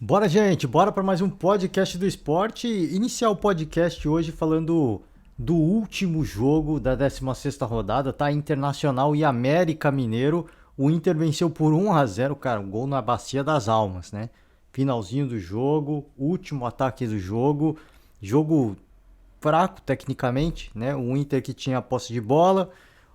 Bora, gente, bora para mais um podcast do esporte. Iniciar o podcast hoje falando do último jogo da 16ª rodada, tá? Internacional e América Mineiro. O Inter venceu por 1-0, cara, um gol na Bacia das Almas, né? Finalzinho do jogo, último ataque do jogo. Jogo fraco tecnicamente, né? O Inter que tinha a posse de bola,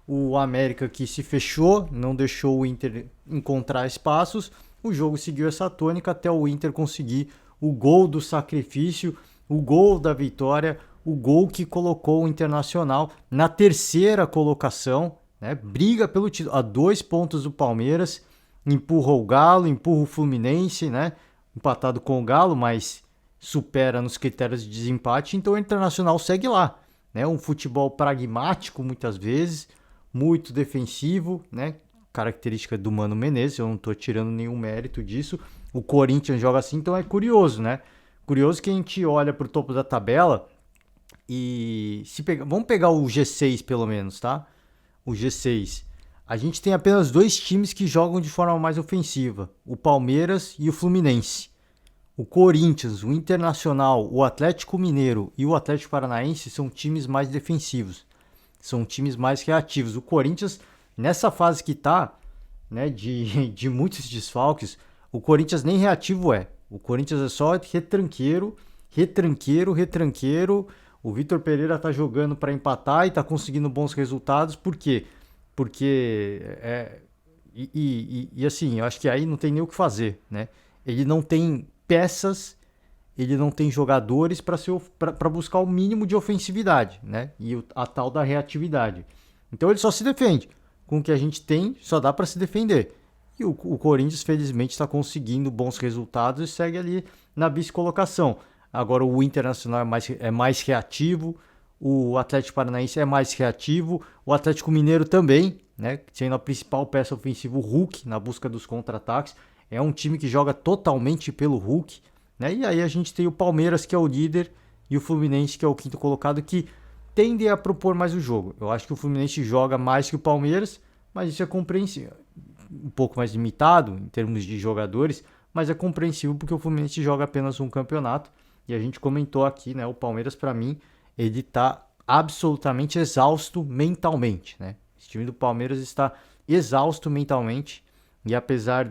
o América que se fechou, não deixou o Inter encontrar espaços. O jogo seguiu essa tônica até o Inter conseguir o gol do sacrifício, o gol da vitória, o gol que colocou o Internacional na terceira colocação, né? Briga pelo título, a 2 pontos do Palmeiras, empurra o Galo, empurra o Fluminense, né? Empatado com o Galo, mas supera nos critérios de desempate, então o Internacional segue lá, né? Um futebol pragmático muitas vezes, muito defensivo, né? Característica do Mano Menezes, eu não estou tirando nenhum mérito disso. O Corinthians joga assim, então é curioso, né? Curioso que a gente olha para o topo da tabela e vamos pegar o G6 pelo menos, tá? O G6. A gente tem apenas dois times que jogam de forma mais ofensiva, o Palmeiras e o Fluminense. O Corinthians, o Internacional, o Atlético Mineiro e o Atlético Paranaense são times mais defensivos, são times mais reativos. O Corinthians, nessa fase que tá, né, de muitos desfalques, o Corinthians nem reativo é. O Corinthians é só retranqueiro, retranqueiro, retranqueiro. O Vitor Pereira tá jogando para empatar e tá conseguindo bons resultados. Por quê? Porque assim, eu acho que aí não tem nem o que fazer, né? Ele não tem peças, ele não tem jogadores para buscar o mínimo de ofensividade, né? E a tal da reatividade. Então ele só se defende. Com o que a gente tem, só dá para se defender. E o Corinthians, felizmente, está conseguindo bons resultados e segue ali na vice-colocação. Agora o Internacional é mais reativo, o Atlético Paranaense é mais reativo, o Atlético Mineiro também, né? Sendo a principal peça ofensiva, o Hulk, na busca dos contra-ataques. É um time que joga totalmente pelo Hulk, né? E aí a gente tem o Palmeiras, que é o líder, e o Fluminense, que é o quinto colocado, que tendem a propor mais o jogo. Eu acho que o Fluminense joga mais que o Palmeiras, mas isso é compreensível. Um pouco mais limitado em termos de jogadores, mas é compreensível porque o Fluminense joga apenas um campeonato. E a gente comentou aqui, né? O Palmeiras, para mim, ele tá absolutamente exausto mentalmente, né? Esse time do Palmeiras está exausto mentalmente. E apesar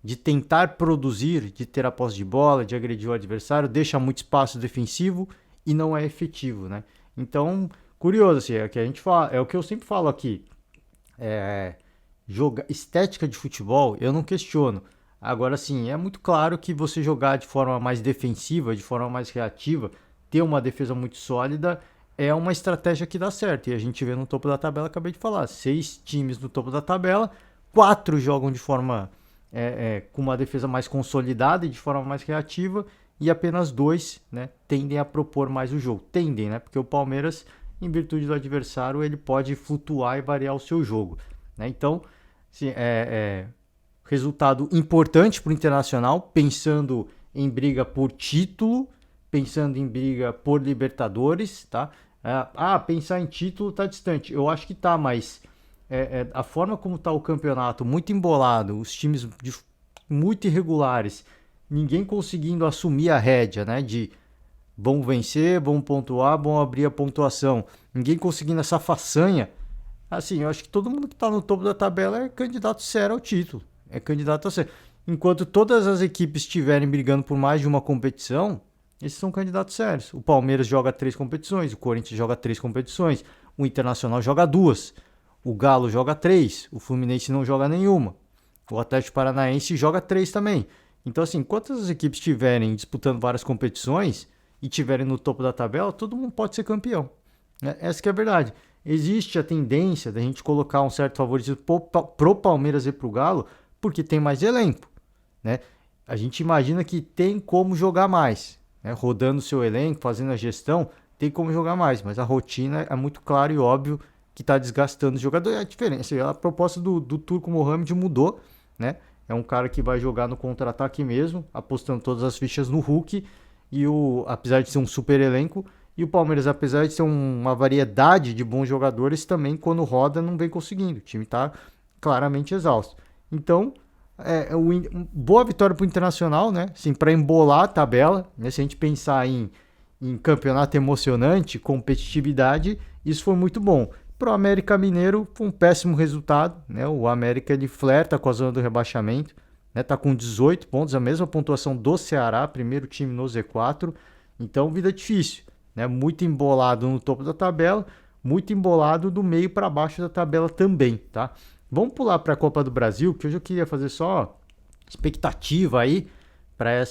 de tentar produzir, de ter a posse de bola, de agredir o adversário, deixa muito espaço defensivo e não é efetivo, né? Então, curioso, assim, é o que a gente fala, é o que eu sempre falo aqui. Estética de futebol, eu não questiono. Agora, sim, é muito claro que você jogar de forma mais defensiva, de forma mais reativa, ter uma defesa muito sólida, é uma estratégia que dá certo. E a gente vê no topo da tabela, acabei de falar, 6 times no topo da tabela, 4 jogam de forma com uma defesa mais consolidada e de forma mais reativa, e apenas 2, né, tendem a propor mais o jogo. Tendem, né? Porque o Palmeiras, em virtude do adversário, ele pode flutuar e variar o seu jogo, né? Então, sim, resultado importante para o Internacional, pensando em briga por título, pensando em briga por Libertadores, tá? Pensar em título tá distante. Eu acho que tá, mas a forma como tá o campeonato, muito embolado, os times muito irregulares, ninguém conseguindo assumir a rédea, né? De vamos vencer, vamos pontuar, vamos abrir a pontuação. Ninguém conseguindo essa façanha. Assim, eu acho que todo mundo que está no topo da tabela é candidato sério ao título. É candidato a ser. Enquanto todas as equipes estiverem brigando por mais de uma competição, esses são candidatos sérios. O Palmeiras joga 3 competições, o Corinthians joga 3 competições, o Internacional joga 2, o Galo joga 3, o Fluminense não joga nenhuma, o Atlético Paranaense joga 3 também. Então, assim, enquanto as equipes estiverem disputando várias competições e estiverem no topo da tabela, todo mundo pode ser campeão. Essa que é a verdade. Existe a tendência da gente colocar um certo favoritismo pro Palmeiras e pro Galo, porque tem mais elenco, né? A gente imagina que tem como jogar mais, né? Rodando o seu elenco, fazendo a gestão, tem como jogar mais, mas a rotina é muito claro e óbvio que está desgastando o jogador. É a diferença. A proposta do Turco Mohamed mudou, né? É um cara que vai jogar no contra-ataque mesmo, apostando todas as fichas no Hulk, e apesar de ser um super elenco, e o Palmeiras, apesar de ser uma variedade de bons jogadores, também quando roda não vem conseguindo. O time está claramente exausto. Então, Boa vitória pro Internacional, né? Assim, para embolar a tabela, né? Se a gente pensar em campeonato emocionante, competitividade, isso foi muito bom. Pro América Mineiro foi um péssimo resultado, né? O América ele flerta com a zona do rebaixamento, né? Tá com 18 pontos, a mesma pontuação do Ceará, primeiro time no Z4. Então, vida difícil, né? Muito embolado no topo da tabela, muito embolado do meio para baixo da tabela também, tá? Vamos pular para a Copa do Brasil, que hoje eu queria fazer só expectativa aí para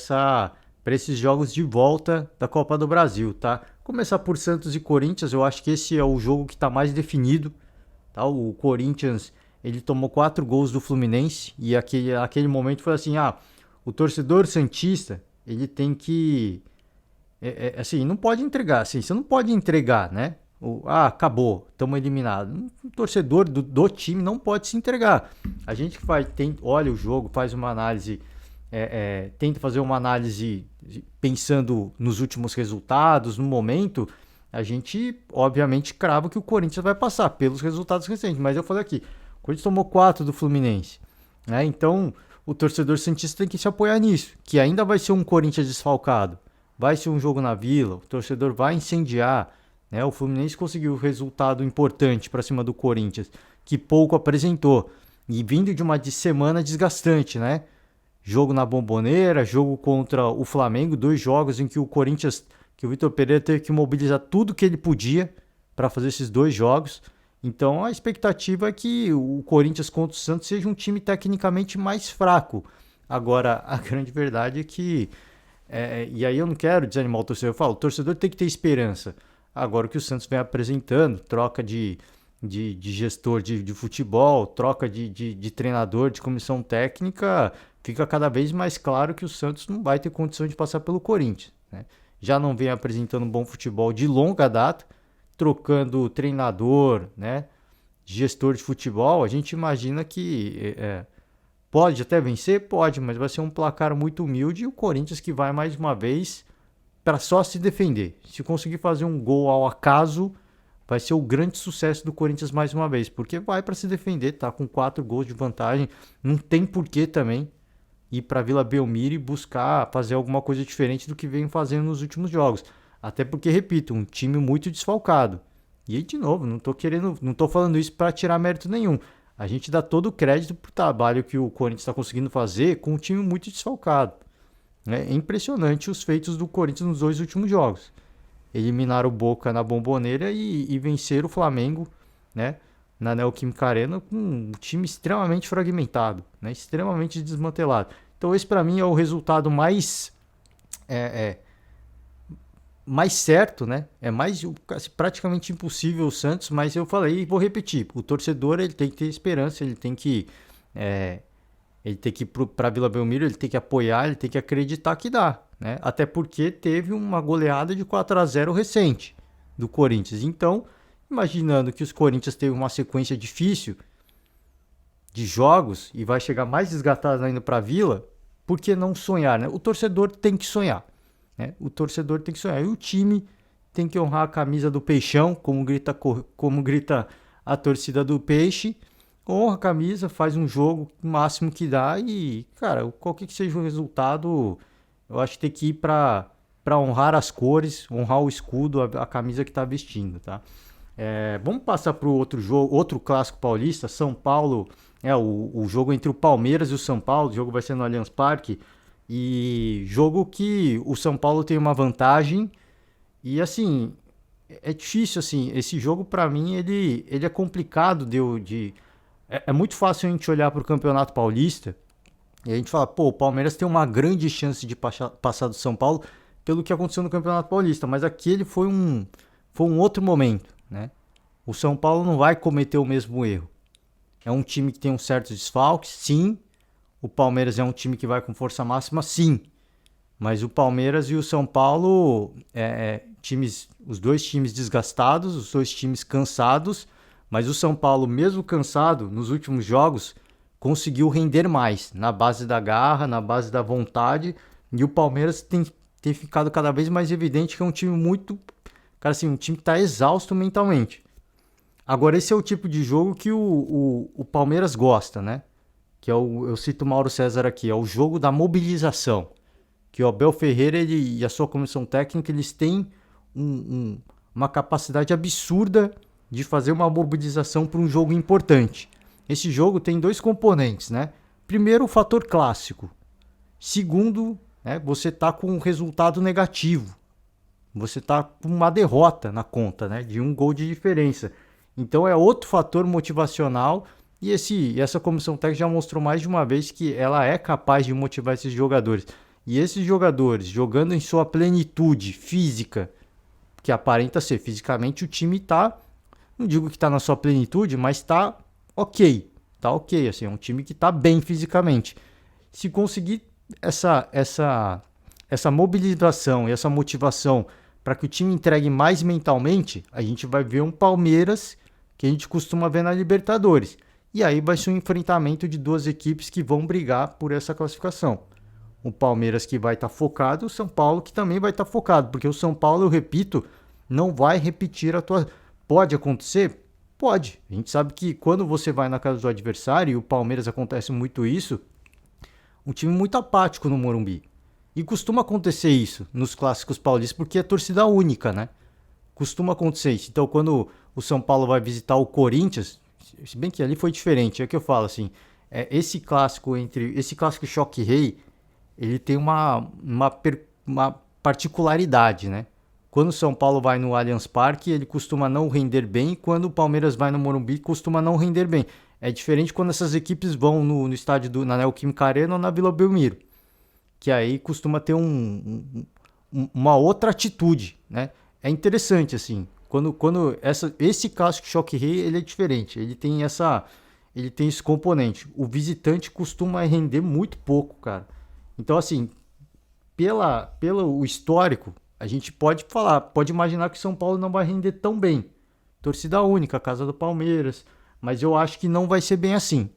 esses jogos de volta da Copa do Brasil, tá? Começar por Santos e Corinthians, eu acho que esse é o jogo que está mais definido, tá? O Corinthians, ele tomou 4 gols do Fluminense e aquele momento foi assim, o torcedor santista, ele tem que assim, não pode entregar, assim, você não pode entregar, né? Acabou, estamos eliminados. Um torcedor do time não pode se entregar. A gente que olha o jogo, faz uma análise, tenta fazer uma análise pensando nos últimos resultados, no momento, a gente obviamente crava que o Corinthians vai passar pelos resultados recentes. Mas eu falei aqui, o Corinthians tomou 4 do Fluminense, né? Então o torcedor santista tem que se apoiar nisso, que ainda vai ser um Corinthians desfalcado. Vai ser um jogo na Vila, o torcedor vai incendiar, né? O Fluminense conseguiu um resultado importante para cima do Corinthians, que pouco apresentou. E vindo de uma semana desgastante, né? Jogo na Bomboneira, jogo contra o Flamengo, 2 jogos em que que o Vitor Pereira teve que mobilizar tudo que ele podia para fazer esses 2 jogos. Então a expectativa é que o Corinthians contra o Santos seja um time tecnicamente mais fraco. Agora, a grande verdade é que e aí eu não quero desanimar o torcedor, eu falo, o torcedor tem que ter esperança. Agora o que o Santos vem apresentando, troca de gestor de futebol, troca de treinador, de comissão técnica, fica cada vez mais claro que o Santos não vai ter condição de passar pelo Corinthians, né? Já não vem apresentando um bom futebol de longa data, trocando treinador, né? Gestor de futebol, a gente imagina que pode até vencer? Pode, mas vai ser um placar muito humilde e o Corinthians que vai mais uma vez para só se defender. Se conseguir fazer um gol ao acaso, vai ser o grande sucesso do Corinthians mais uma vez, porque vai para se defender, tá com 4 gols de vantagem, não tem porquê também ir para Vila Belmiro e buscar fazer alguma coisa diferente do que vem fazendo nos últimos jogos. Até porque, repito, um time muito desfalcado. E aí, de novo, não tô falando isso para tirar mérito nenhum. A gente dá todo o crédito pro trabalho que o Corinthians está conseguindo fazer com um time muito desfalcado. É impressionante os feitos do Corinthians nos 2 últimos jogos. Eliminaram o Boca na Bomboneira e venceram o Flamengo, né, na Neoquímica Arena com um time extremamente fragmentado, né, extremamente desmantelado. Então esse para mim é o resultado mais certo, né? É mais praticamente impossível o Santos, mas eu falei e vou repetir, o torcedor ele tem que ter esperança, ele tem que ir para Vila Belmiro, ele tem que apoiar, ele tem que acreditar que dá, né? Até porque teve uma goleada de 4-0 recente do Corinthians. Então, imaginando que os Corinthians teve uma sequência difícil de jogos e vai chegar mais desgastado ainda para a Vila, por que não sonhar, né? O torcedor tem que sonhar, né? O torcedor tem que sonhar. E o time tem que honrar a camisa do Peixão, como grita a torcida do Peixe. Honra a camisa, faz um jogo o máximo que dá e, cara, qualquer que seja o resultado, eu acho que tem que ir para honrar as cores, honrar o escudo, a camisa que tá vestindo, tá? Vamos passar para o outro jogo, outro clássico paulista, São Paulo, o jogo entre o Palmeiras e o São Paulo, o jogo vai ser no Allianz Parque, e jogo que o São Paulo tem uma vantagem, e assim, é difícil, assim, esse jogo para mim, ele é complicado é muito fácil a gente olhar para o Campeonato Paulista e a gente fala, pô, o Palmeiras tem uma grande chance de passar do São Paulo pelo que aconteceu no Campeonato Paulista, mas aquele foi um outro momento, né? O São Paulo não vai cometer o mesmo erro. É um time que tem um certo desfalque, sim. O Palmeiras é um time que vai com força máxima, sim. Mas o Palmeiras e o São Paulo, os 2 times desgastados, os 2 times cansados. Mas o São Paulo, mesmo cansado, nos últimos jogos, conseguiu render mais, na base da garra, na base da vontade. E o Palmeiras tem ficado cada vez mais evidente que é um time muito... Cara, assim, um time que está exausto mentalmente. Agora, esse é o tipo de jogo que o Palmeiras gosta, né? que é eu cito o Mauro César aqui, é o jogo da mobilização, que o Abel Ferreira e a sua comissão técnica, eles têm uma capacidade absurda de fazer uma mobilização para um jogo importante. Esse jogo tem dois componentes, né? Primeiro, o fator clássico. Segundo, né, você está com um resultado negativo. Você está com uma derrota na conta, né, de um gol de diferença. Então é outro fator motivacional e essa comissão técnica já mostrou mais de uma vez que ela é capaz de motivar esses jogadores. E esses jogadores jogando em sua plenitude física, que aparenta ser fisicamente, o time está, não digo que está na sua plenitude, mas está ok. Está ok, assim, é um time que está bem fisicamente. Se conseguir essa mobilização e essa motivação para que o time entregue mais mentalmente, a gente vai ver um Palmeiras que a gente costuma ver na Libertadores. E aí vai ser um enfrentamento de duas equipes que vão brigar por essa classificação. O Palmeiras que vai estar focado, o São Paulo que também vai estar focado, porque o São Paulo, eu repito, não vai repetir a tua... Pode acontecer? Pode. A gente sabe que quando você vai na casa do adversário, e o Palmeiras acontece muito isso, um time muito apático no Morumbi. E costuma acontecer isso nos clássicos paulistas, porque é torcida única, né? Costuma acontecer isso. Então, quando o São Paulo vai visitar o Corinthians, se bem que ali foi diferente, é que eu falo assim, esse clássico Choque Rei, ele tem uma particularidade, né? Quando o São Paulo vai no Allianz Parque, ele costuma não render bem, quando o Palmeiras vai no Morumbi, costuma não render bem. É diferente quando essas equipes vão no estádio na Neoquímica Arena ou na Vila Belmiro, que aí costuma ter uma outra atitude, né? É interessante, assim, quando esse clássico Choque Rei, ele é diferente, ele tem esse componente. O visitante costuma render muito pouco, cara. Então, assim, pelo histórico, a gente pode imaginar que o São Paulo não vai render tão bem. Torcida única, casa do Palmeiras, mas eu acho que não vai ser bem assim.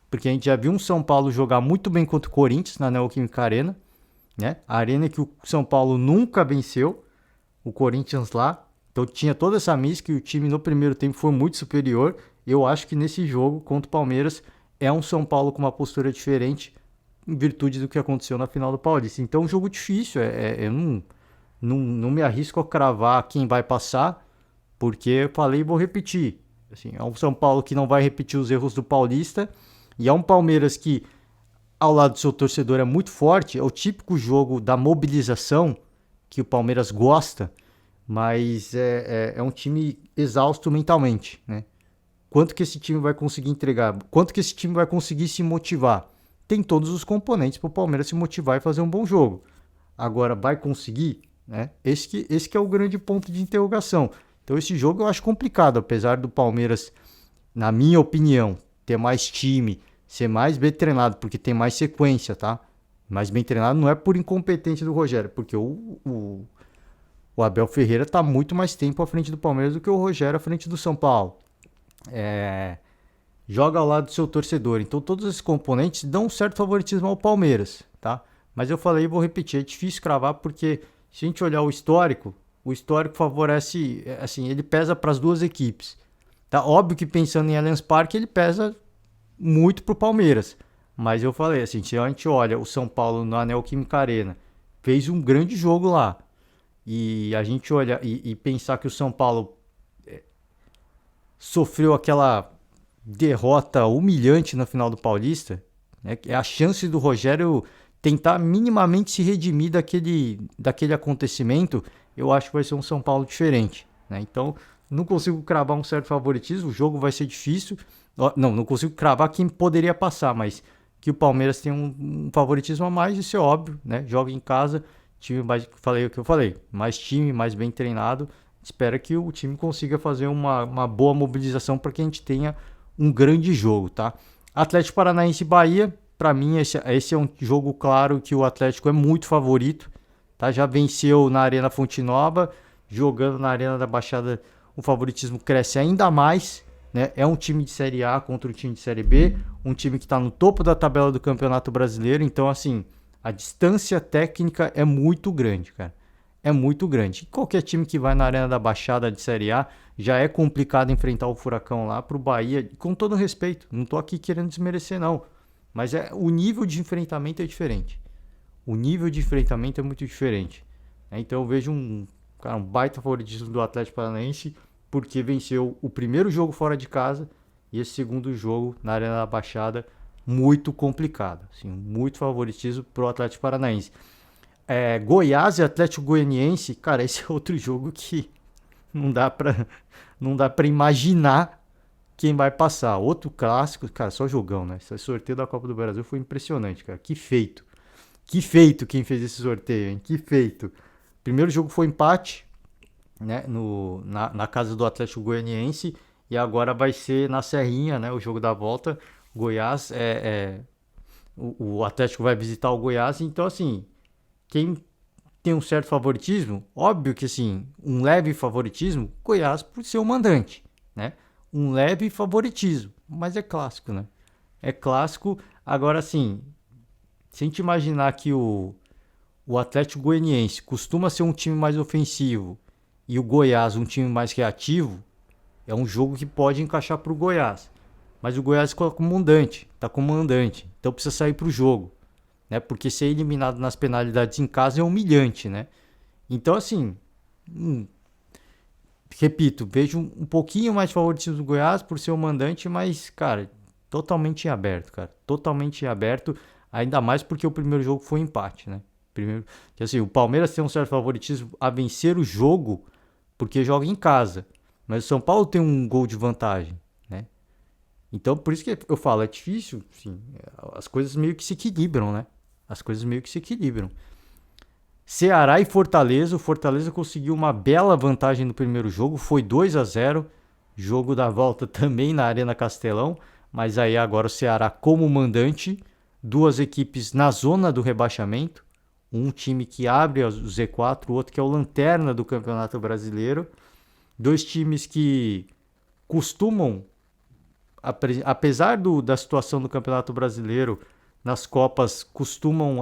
Porque a gente já viu um São Paulo jogar muito bem contra o Corinthians na Neoquímica Arena, né? A arena que o São Paulo nunca venceu, o Corinthians lá. Então tinha toda essa mística e o time no primeiro tempo foi muito superior. Eu acho que nesse jogo contra o Palmeiras é um São Paulo com uma postura diferente em virtude do que aconteceu na final do Paulista. Então é um jogo difícil, eu não me arrisco a cravar quem vai passar, porque eu falei e vou repetir. Assim, é um São Paulo que não vai repetir os erros do Paulista e é um Palmeiras que, ao lado do seu torcedor, é muito forte. É o típico jogo da mobilização que o Palmeiras gosta, mas é um time exausto mentalmente, né? Quanto que esse time vai conseguir entregar? Quanto que esse time vai conseguir se motivar? Tem todos os componentes para o Palmeiras se motivar e fazer um bom jogo. Agora, vai conseguir? Né? Esse que é o grande ponto de interrogação. Então, esse jogo eu acho complicado, apesar do Palmeiras, na minha opinião, ter mais time, ser mais bem treinado, porque tem mais sequência, tá? Mais bem treinado não é por incompetência do Rogério, porque o Abel Ferreira está muito mais tempo à frente do Palmeiras do que o Rogério à frente do São Paulo. Joga ao lado do seu torcedor. Então todos esses componentes dão um certo favoritismo ao Palmeiras, tá? Mas eu falei e vou repetir, é difícil cravar porque se a gente olhar o histórico favorece, assim, ele pesa para as duas equipes. Tá óbvio que pensando em Allianz Parque, ele pesa muito pro Palmeiras. Mas eu falei assim, se a gente olha o São Paulo na Neoquímica Arena, fez um grande jogo lá. E a gente olha e pensar que o São Paulo sofreu aquela derrota humilhante na final do Paulista, né? É a chance do Rogério tentar minimamente se redimir daquele acontecimento. Eu acho que vai ser um São Paulo diferente, né? Então, não consigo cravar um certo favoritismo, o jogo vai ser difícil. Não consigo cravar quem poderia passar, mas que o Palmeiras tem um favoritismo a mais, isso é óbvio, né? Joga em casa, time mais, falei o que eu falei, mais time, mais bem treinado. Espero que o time consiga fazer uma boa mobilização para que a gente tenha um grande jogo, tá? Atlético Paranaense e Bahia, para mim esse é um jogo claro que o Atlético é muito favorito, tá? Já venceu na Arena Fonte Nova, jogando na Arena da Baixada, o favoritismo cresce ainda mais, né? É um time de Série A contra um time de Série B, um time que está no topo da tabela do Campeonato Brasileiro, então assim, a distância técnica é muito grande, cara. É muito grande. Qualquer time que vai na Arena da Baixada de Série A já é complicado enfrentar o Furacão lá pro Bahia, com todo respeito. Não tô aqui querendo desmerecer, não. Mas o nível de enfrentamento é diferente. O nível de enfrentamento é muito diferente. Então eu vejo um baita favoritismo do Atlético Paranaense, porque venceu o primeiro jogo fora de casa e esse segundo jogo na Arena da Baixada, muito complicado. Assim, muito favoritismo pro Atlético Paranaense. Goiás e Atlético Goianiense, cara, esse é outro jogo que não dá pra, não dá pra imaginar quem vai passar. Outro clássico, cara, só jogão, né? Esse sorteio da Copa do Brasil foi impressionante, cara. Que feito. Que feito quem fez esse sorteio, hein? Que feito. Primeiro jogo foi empate, né? Na casa do Atlético Goianiense. E agora vai ser na Serrinha, né? O jogo da volta. Goiás o Atlético vai visitar o Goiás. Então, assim, quem tem um certo favoritismo, óbvio que, assim, um leve favoritismo, Goiás por ser o mandante, né? Um leve favoritismo, mas é clássico, né? É clássico. Agora, assim, se a gente imaginar que o Atlético Goianiense costuma ser um time mais ofensivo e o Goiás um time mais reativo, é um jogo que pode encaixar para o Goiás. Mas o Goiás está como mandante, então precisa sair para o jogo, né? Porque ser eliminado nas penalidades em casa é humilhante, né? Então, assim, repito, vejo um pouquinho mais favoritismo do Goiás por ser o mandante, mas, cara, totalmente em aberto, cara. Totalmente em aberto, ainda mais porque o primeiro jogo foi um empate, né? Primeiro, que assim, o Palmeiras tem um certo favoritismo a vencer o jogo porque joga em casa. Mas o São Paulo tem um gol de vantagem, né? Então, por isso que eu falo, é difícil, sim. As coisas meio que se equilibram, né? As coisas meio que se equilibram. Ceará e Fortaleza. O Fortaleza conseguiu uma bela vantagem no primeiro jogo. Foi 2-0. Jogo da volta também na Arena Castelão. Mas aí agora o Ceará como mandante. Duas equipes na zona do rebaixamento. Um time que abre o Z4, o outro que é o lanterna do Campeonato Brasileiro. Dois times que costumam, apesar da situação do Campeonato Brasileiro, nas Copas costumam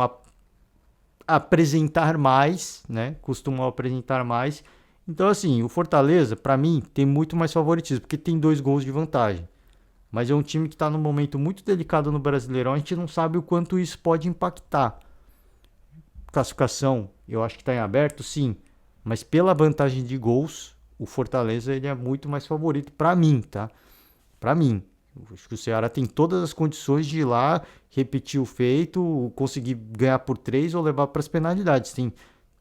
apresentar mais, né? Costumam apresentar mais. Então, assim, o Fortaleza, para mim, tem muito mais favoritismo, porque tem 2 gols de vantagem. Mas é um time que está num momento muito delicado no Brasileirão, a gente não sabe o quanto isso pode impactar. Classificação, eu acho que está em aberto, sim. Mas pela vantagem de gols, o Fortaleza ele é muito mais favorito para mim, tá? Para mim. Eu acho que o Ceará tem todas as condições de ir lá, repetir o feito, conseguir ganhar por 3 ou levar para as penalidades. Tem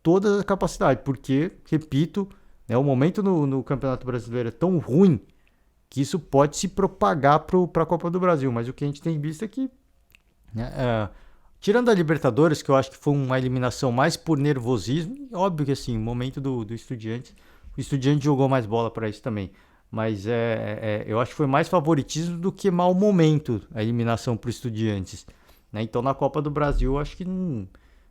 toda a capacidade, porque, repito, né, o momento no Campeonato Brasileiro é tão ruim que isso pode se propagar para a Copa do Brasil. Mas o que a gente tem visto é que, né, tirando a Libertadores, que eu acho que foi uma eliminação mais por nervosismo, óbvio que assim, o momento do Estudiantes, o Estudiantes jogou mais bola para isso também. Mas eu acho que foi mais favoritismo do que mau momento a eliminação para o Estudiantes, né? Então na Copa do Brasil eu acho que não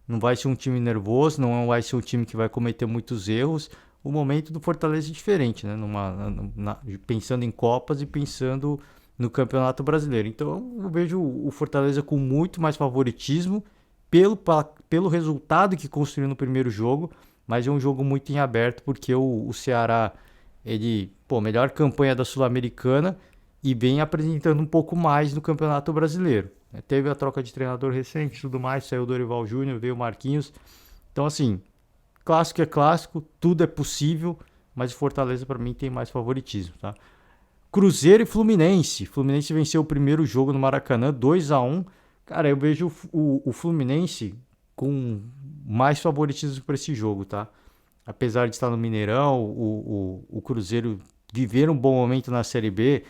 vai ser um time nervoso, não vai ser um time que vai cometer muitos erros. O momento do Fortaleza é diferente, né? Pensando em Copas e pensando no Campeonato Brasileiro. Então eu vejo o Fortaleza com muito mais favoritismo pelo resultado que construiu no primeiro jogo, mas é um jogo muito em aberto porque o Ceará, ele, melhor campanha da Sul-Americana e vem apresentando um pouco mais no Campeonato Brasileiro. Teve a troca de treinador recente e tudo mais, saiu o Dorival Júnior, veio o Marquinhos. Então, assim, clássico é clássico, tudo é possível, mas o Fortaleza, para mim, tem mais favoritismo, tá? Cruzeiro e Fluminense. Fluminense venceu o primeiro jogo no Maracanã, 2-1. Cara, eu vejo o Fluminense com mais favoritismo para esse jogo, tá? Apesar de estar no Mineirão, o Cruzeiro viver um bom momento na Série B,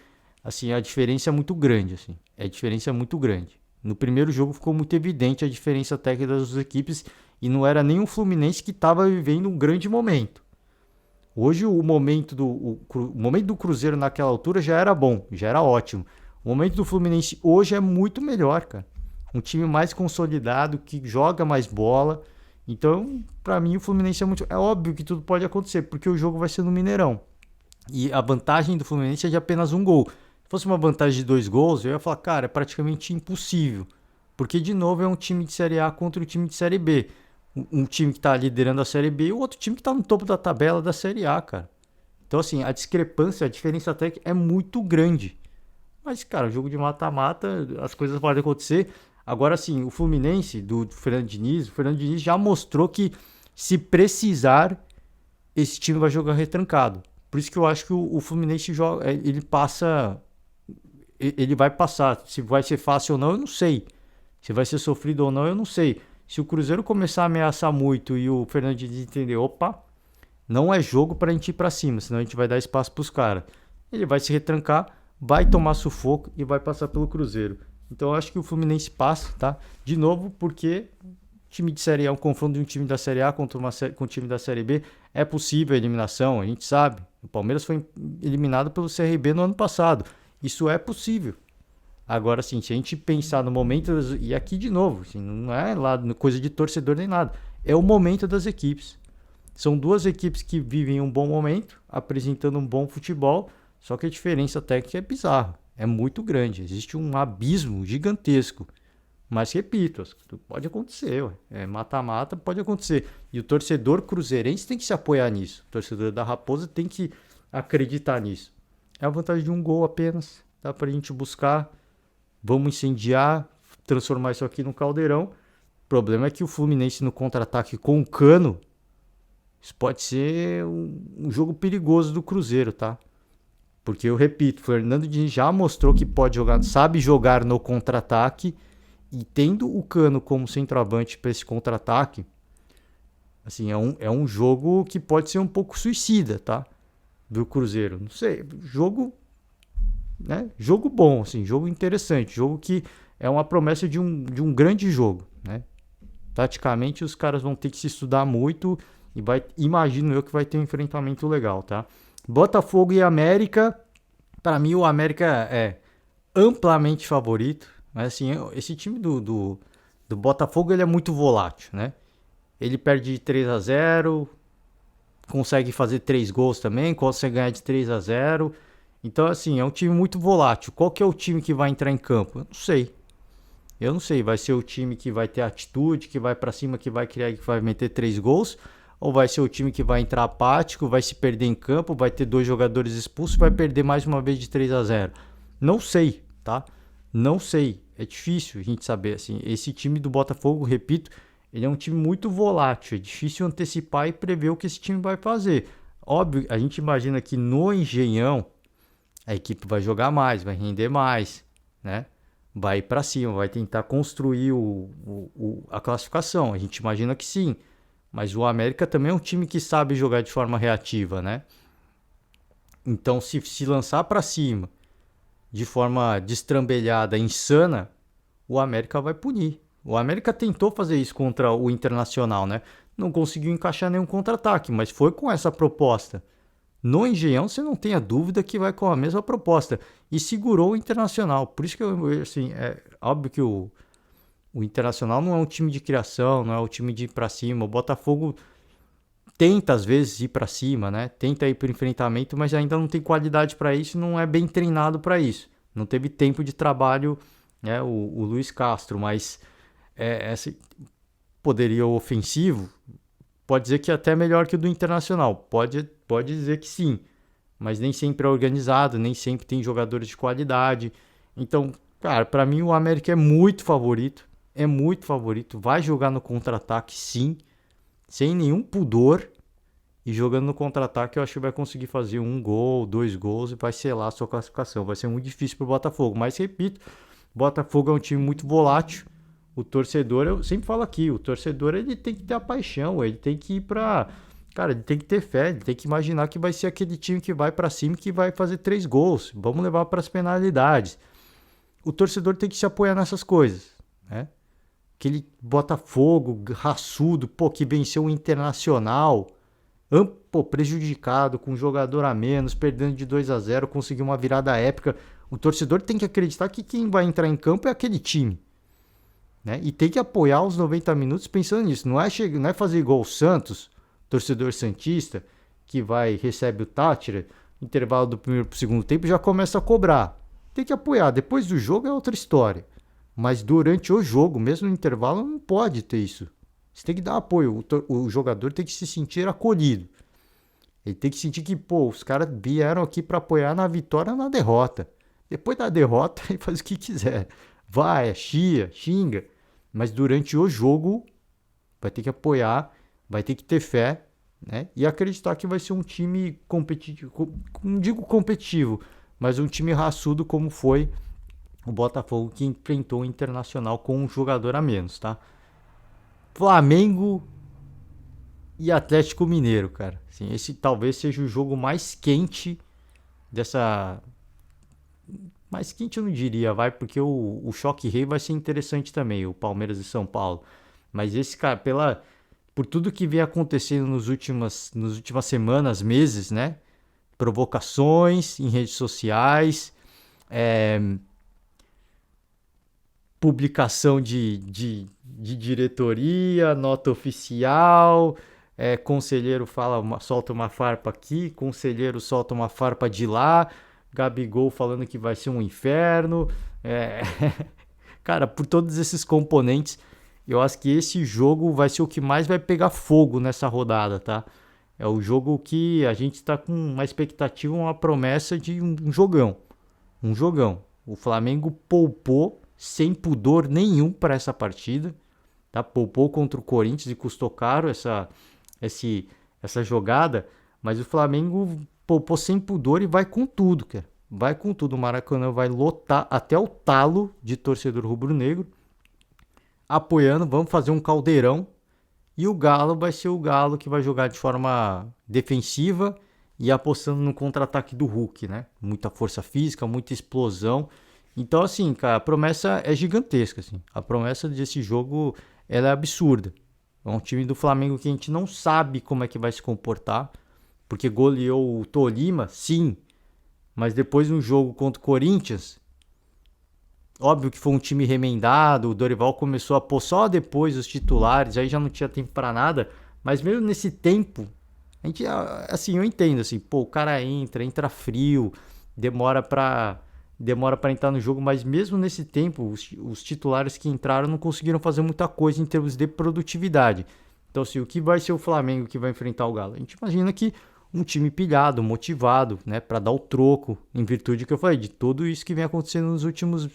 assim, a diferença é muito grande, assim. A diferença é muito grande. No primeiro jogo ficou muito evidente a diferença técnica das duas equipes e não era nem o Fluminense que estava vivendo um grande momento. Hoje o momento do Cruzeiro naquela altura já era bom, já era ótimo. O momento do Fluminense hoje é muito melhor, cara. Um time mais consolidado, que joga mais bola. Então, pra mim, o Fluminense é muito... É óbvio que tudo pode acontecer, porque o jogo vai ser no Mineirão. E a vantagem do Fluminense é de apenas um gol. Se fosse uma vantagem de 2 gols, eu ia falar, cara, é praticamente impossível. Porque, de novo, é um time de Série A contra o time de Série B. Um time que tá liderando a Série B e o outro time que tá no topo da tabela da Série A, cara. Então, assim, a discrepância, a diferença técnica é muito grande. Mas, cara, jogo de mata-mata, as coisas podem acontecer. Agora sim, o Fluminense do o Fernando Diniz já mostrou que se precisar, esse time vai jogar retrancado. Por isso que eu acho que o Fluminense joga, ele passa, ele vai passar. Se vai ser fácil ou não, eu não sei. Se vai ser sofrido ou não, eu não sei. Se o Cruzeiro começar a ameaçar muito e o Fernando Diniz entender, opa, não é jogo pra gente ir pra cima, senão a gente vai dar espaço pros caras. Ele vai se retrancar, vai tomar sufoco e vai passar pelo Cruzeiro. Então eu acho que o Fluminense passa, tá? De novo, porque time de Série A, um confronto de um time da Série A contra com um time da Série B, é possível a eliminação, a gente sabe. O Palmeiras foi eliminado pelo CRB no ano passado. Isso é possível. Agora, sim, se a gente pensar no momento, e aqui de novo, assim, não é lá coisa de torcedor nem nada, é o momento das equipes. São duas equipes que vivem um bom momento, apresentando um bom futebol, só que a diferença técnica é bizarra, é muito grande, existe um abismo gigantesco. Mas repito, pode acontecer, ué. Mata-mata pode acontecer. E o torcedor cruzeirense tem que se apoiar nisso. O torcedor da Raposa tem que acreditar nisso. É a vantagem de um gol apenas. Dá pra gente buscar. Vamos incendiar, transformar isso aqui no caldeirão. O problema é que o Fluminense no contra-ataque com o Cano, isso pode ser um jogo perigoso do Cruzeiro, tá? Porque eu repito, o Fernando Diniz já mostrou que pode jogar, sabe jogar no contra-ataque. E tendo o Cano como centroavante para esse contra-ataque, assim, é um jogo que pode ser um pouco suicida, tá? Do Cruzeiro. Não sei, jogo, né? Jogo bom, assim, jogo interessante, jogo que é uma promessa de um grande jogo, né? Taticamente os caras vão ter que se estudar muito e imagino eu que vai ter um enfrentamento legal, tá? Botafogo e América, para mim o América é amplamente favorito. Mas assim, esse time do Botafogo ele é muito volátil, né? Ele perde de 3-0, consegue fazer 3 gols também, consegue ganhar de 3-0. Então, assim, é um time muito volátil. Qual que é o time que vai entrar em campo? Eu não sei. Eu não sei. Vai ser o time que vai ter atitude, que vai pra cima, que vai criar, que vai meter 3 gols? Ou vai ser o time que vai entrar apático, vai se perder em campo, vai ter 2 jogadores expulsos, vai perder mais uma vez de 3-0? Não sei, tá? Não sei, é difícil a gente saber, assim, esse time do Botafogo, repito, ele é um time muito volátil, é difícil antecipar e prever o que esse time vai fazer. Óbvio, a gente imagina que no Engenhão a equipe vai jogar mais, vai render mais, né? Vai ir para cima, vai tentar construir a classificação, a gente imagina que sim, mas o América também é um time que sabe jogar de forma reativa, né? Então se lançar para cima de forma destrambelhada, insana, o América vai punir. O América tentou fazer isso contra o Internacional, né? Não conseguiu encaixar nenhum contra-ataque, mas foi com essa proposta. No Engenhão, você não tenha dúvida que vai com a mesma proposta. E segurou o Internacional. Por isso que assim, é óbvio que o Internacional não é um time de criação, não é um time de ir pra cima. O Botafogo tenta às vezes ir para cima, né? Tenta ir para o enfrentamento, mas ainda não tem qualidade para isso, não é bem treinado para isso. Não teve tempo de trabalho, né? O Luiz Castro, mas esse poderia ofensivo, pode dizer que é até melhor que o do Internacional. Pode dizer que sim, mas nem sempre é organizado, nem sempre tem jogadores de qualidade. Então, cara, para mim o América é muito favorito, vai jogar no contra-ataque sim, sem nenhum pudor, e jogando no contra-ataque eu acho que vai conseguir fazer 1 gol, 2 gols e vai selar a sua classificação. Vai ser muito difícil pro Botafogo, mas repito, Botafogo é um time muito volátil. O torcedor, eu sempre falo aqui, o torcedor ele tem que ter a paixão, ele tem que ir pra... Cara, ele tem que ter fé, ele tem que imaginar que vai ser aquele time que vai pra cima e que vai fazer 3 gols. Vamos levar para as penalidades. O torcedor tem que se apoiar nessas coisas, né? Aquele Botafogo raçudo, pô, que venceu o Internacional, pô, prejudicado, com um jogador a menos, perdendo de 2-0, conseguiu uma virada épica. O torcedor tem que acreditar que quem vai entrar em campo é aquele time, né? E tem que apoiar os 90 minutos pensando nisso. Não é fazer igual o Santos, torcedor santista, que recebe o Tátira, intervalo do primeiro para o segundo tempo, já começa a cobrar. Tem que apoiar. Depois do jogo é outra história. Mas durante o jogo, mesmo no intervalo, não pode ter isso. Você tem que dar apoio. O jogador tem que se sentir acolhido. Ele tem que sentir que, pô, os caras vieram aqui para apoiar na vitória ou na derrota. Depois da derrota, ele faz o que quiser. Vai, chia, xinga. Mas durante o jogo, vai ter que apoiar, vai ter que ter fé, né? E acreditar que vai ser um time competitivo, não digo competitivo, mas um time raçudo como foi o Botafogo que enfrentou o Internacional com um jogador a menos, tá? Flamengo e Atlético Mineiro, cara. Assim, esse talvez seja o jogo mais quente dessa. Mais quente eu não diria, vai, porque o Choque Rei vai ser interessante também, o Palmeiras e São Paulo. Mas esse, cara, por tudo que vem acontecendo nas últimas semanas, meses, né? Provocações em redes sociais, é, publicação de diretoria, nota oficial, conselheiro solta uma farpa aqui, conselheiro solta uma farpa de lá, Gabigol falando que vai ser um inferno. É, cara, por todos esses componentes, eu acho que esse jogo vai ser o que mais vai pegar fogo nessa rodada, tá? É o jogo que a gente está com uma expectativa, uma promessa de um jogão. Um jogão. O Flamengo poupou sem pudor nenhum para essa partida. Tá? Poupou contra o Corinthians e custou caro essa jogada. Mas o Flamengo poupou sem pudor e vai com tudo, cara. Vai com tudo. O Maracanã vai lotar até o talo de torcedor rubro-negro. Apoiando, vamos fazer um caldeirão. E o Galo vai ser o Galo que vai jogar de forma defensiva e apostando no contra-ataque do Hulk, né? Muita força física, muita explosão. Então, assim, cara, a promessa é gigantesca, assim. A promessa desse jogo, ela é absurda. É um time do Flamengo que a gente não sabe como é que vai se comportar, porque goleou o Tolima, sim, mas depois no jogo contra o Corinthians, óbvio que foi um time remendado, o Dorival começou a pôr só depois os titulares, aí já não tinha tempo para nada, mas mesmo nesse tempo, a gente, assim, eu entendo, assim, pô, o cara entra frio, demora para entrar no jogo, mas mesmo nesse tempo, os titulares que entraram não conseguiram fazer muita coisa em termos de produtividade. Então, assim, o que vai ser o Flamengo que vai enfrentar o Galo? A gente imagina que um time pilhado, motivado, né, para dar o troco, em virtude que eu falei, de tudo isso que vem acontecendo nos últimos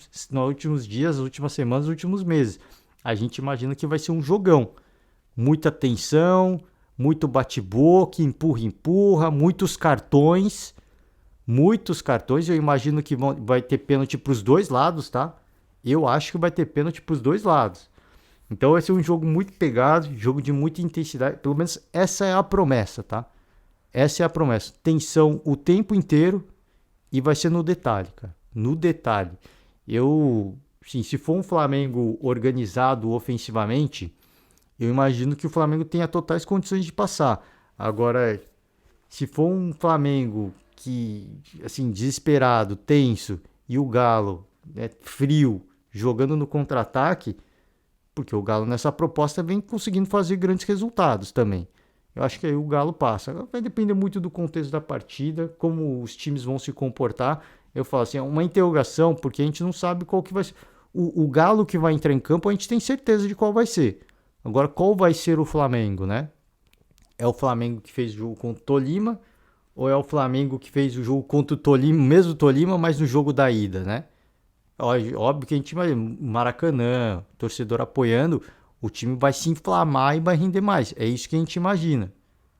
dias, nas últimas semanas, nos últimos meses. A gente imagina que vai ser um jogão. Muita tensão, muito bate-boca, empurra, muitos cartões. Muitos cartões, eu imagino que vai ter pênalti para os dois lados, tá? Eu acho que vai ter pênalti para os dois lados. Então vai ser um jogo muito pegado, jogo de muita intensidade. Pelo menos essa é a promessa, tá? Essa é a promessa. Tensão o tempo inteiro e vai ser no detalhe, cara. No detalhe. Sim, se for um Flamengo organizado ofensivamente, eu imagino que o Flamengo tenha totais condições de passar. Agora, se for um Flamengo que, assim, desesperado, tenso, e o Galo, né, frio, jogando no contra-ataque, porque o Galo nessa proposta vem conseguindo fazer grandes resultados também. Eu acho que aí o Galo passa. Vai depender muito do contexto da partida, como os times vão se comportar. Eu falo assim, é uma interrogação, porque a gente não sabe qual que vai ser. O Galo que vai entrar em campo, a gente tem certeza de qual vai ser. Agora, qual vai ser o Flamengo, né? É o Flamengo que fez o jogo contra o Tolima, ou é o Flamengo que fez o jogo contra o Tolima, mesmo Tolima, mas no jogo da ida, né? Óbvio que a gente vai, Maracanã, torcedor apoiando, o time vai se inflamar e vai render mais. É isso que a gente imagina,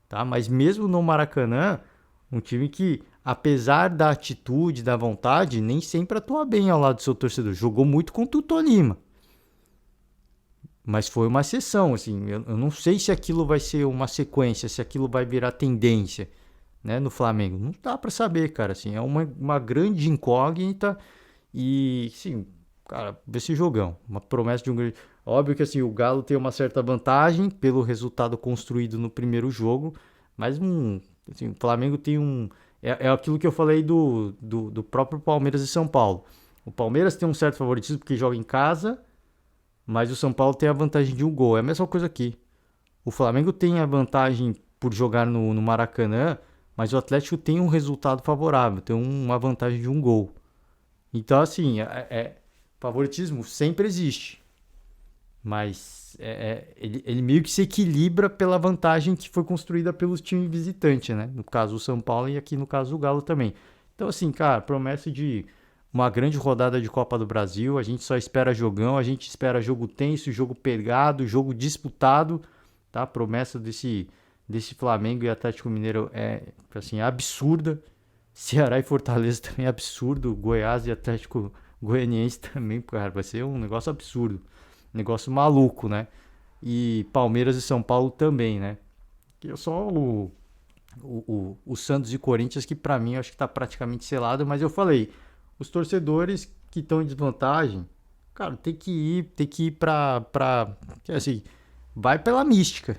tá? Mas mesmo no Maracanã, um time que, apesar da atitude, da vontade, nem sempre atua bem ao lado do seu torcedor. Jogou muito contra o Tolima. Mas foi uma exceção, assim. Eu não sei se aquilo vai ser uma sequência, se aquilo vai virar tendência, né, no Flamengo. Não dá para saber, cara. Assim, é uma grande incógnita. E, sim, cara, esse jogão. Uma promessa de um grande. Óbvio que assim, o Galo tem uma certa vantagem pelo resultado construído no primeiro jogo, mas assim, o Flamengo tem um. É aquilo que eu falei do próprio Palmeiras e São Paulo. O Palmeiras tem um certo favoritismo porque joga em casa, mas o São Paulo tem a vantagem de um gol. É a mesma coisa aqui. O Flamengo tem a vantagem por jogar no Maracanã, mas o Atlético tem um resultado favorável, tem uma vantagem de um gol. Então, assim, favoritismo sempre existe. Mas ele meio que se equilibra pela vantagem que foi construída pelos times visitantes, né? No caso o São Paulo e aqui no caso o Galo também. Então, assim, cara, promessa de uma grande rodada de Copa do Brasil. A gente só espera jogão, a gente espera jogo tenso, jogo pegado, jogo disputado, tá? A promessa desse Flamengo e Atlético Mineiro é assim, absurda. Ceará e Fortaleza também é absurdo. Goiás e Atlético Goianiense também, cara, vai ser um negócio absurdo. Negócio maluco, né? E Palmeiras e São Paulo também, né? Que é só o Santos e Corinthians que pra mim eu acho que tá praticamente selado, mas eu falei, os torcedores que estão em desvantagem, cara, tem que ir assim, vai pela mística,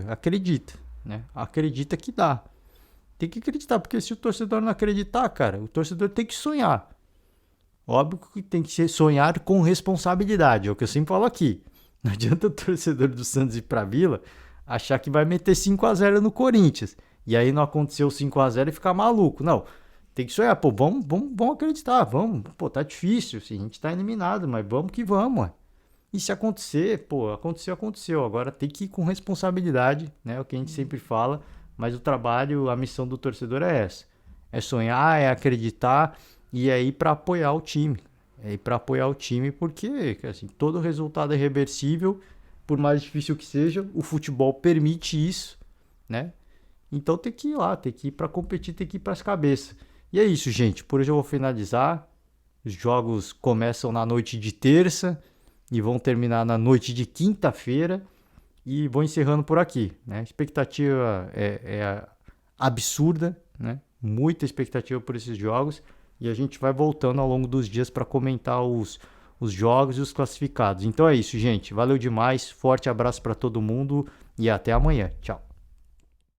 acredita, né? Acredita que dá. Tem que acreditar, porque se o torcedor não acreditar, cara, o torcedor tem que sonhar. Óbvio que tem que ser sonhar com responsabilidade, é o que eu sempre falo aqui. Não adianta o torcedor do Santos ir pra Vila achar que vai meter 5-0 no Corinthians. E aí não aconteceu 5-0 e ficar maluco. Não, tem que sonhar. Pô, vamos acreditar, vamos. Pô, tá difícil, assim, a gente tá eliminado, mas vamos que vamos, ué. E se acontecer, pô, aconteceu. Agora tem que ir com responsabilidade, né? É o que a gente sempre fala. Mas o trabalho, a missão do torcedor é essa. É sonhar, é acreditar e é ir pra apoiar o time. É ir pra apoiar o time porque, assim, todo resultado é reversível. Por mais difícil que seja, o futebol permite isso, né? Então tem que ir lá, tem que ir pra competir, tem que ir pras cabeças. E é isso, gente. Por hoje eu vou finalizar. Os jogos começam na noite de terça e vão terminar na noite de quinta-feira. E vou encerrando por aqui, né? A expectativa é absurda, né? Muita expectativa por esses jogos. E a gente vai voltando ao longo dos dias para comentar os jogos e os classificados. Então é isso, gente. Valeu demais. Forte abraço para todo mundo e até amanhã. Tchau.